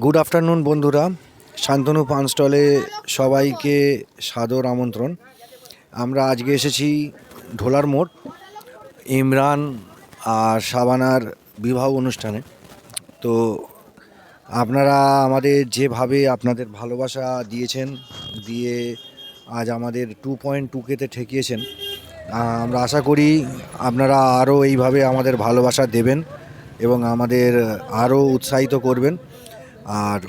Good afternoon বন্ধুরা, শান্তনু পান স্টলে সবাইকে সাদর আমন্ত্রণ। আমরা আজকে এসেছি ঢোলার মোড় ইমরান আর শাবানার বিবাহ অনুষ্ঠানে। তো আপনারা আমাদের যেভাবে আপনাদের ভালোবাসা দিয়েছেন, দিয়ে আজ আমাদের 2.2K-তে ঠেকিয়েছেন, আমরা আশা করি আপনারা আরও এইভাবে আমাদের ভালোবাসা দেবেন এবং আমাদের আরও উৎসাহিত করবেন। আর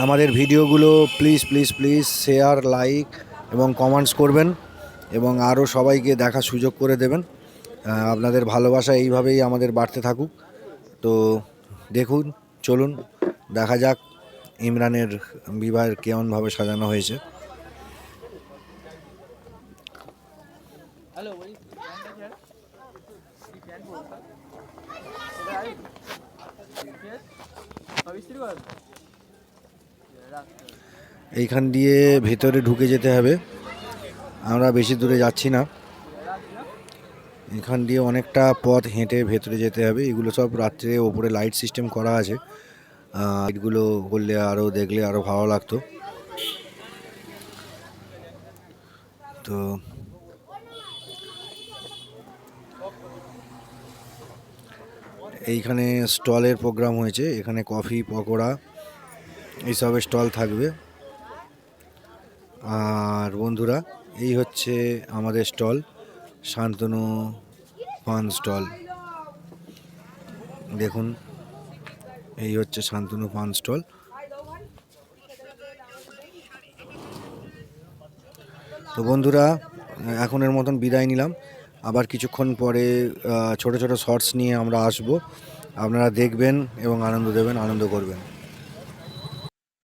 আমাদের ভিডিওগুলো please please please share, like এবং কমেন্টস করবেন এবং আরও সবাইকে দেখার সুযোগ করে দেবেন। আপনাদের ভালোবাসা এইভাবেই আমাদের বাড়তে থাকুক। তো দেখুন, চলুন দেখা যাক ইমরানের বিবাহের কেমনভাবে সাজানো হয়েছে। এইখান দিয়ে ভেতরে ঢুকে যেতে হবে, আমরা বেশি দূরে যাচ্ছি না। এখান দিয়ে অনেকটা পথ হেঁটে ভেতরে যেতে হবে। এগুলো সব রাত্রে ওপরে লাইট সিস্টেম করা আছে, লাইটগুলো করলে আরও দেখলে আরও ভালো লাগতো। তো এইখানে স্টলের প্রোগ্রাম হয়েছে, এখানে কফি, পকোড়া এইসবের স্টল থাকবে। আর বন্ধুরা, এই হচ্ছে আমাদের স্টল, শান্তনু পান স্টল। দেখুন, এই হচ্ছে শান্তনু পান স্টল। তো বন্ধুরা, এখনের মতন বিদায় নিলাম। আবার কিছুক্ষণ পরে ছোট ছোট শর্টস নিয়ে আমরা আসব। আপনারা দেখবেন এবং আনন্দ দেবেন, আনন্দ করবেন।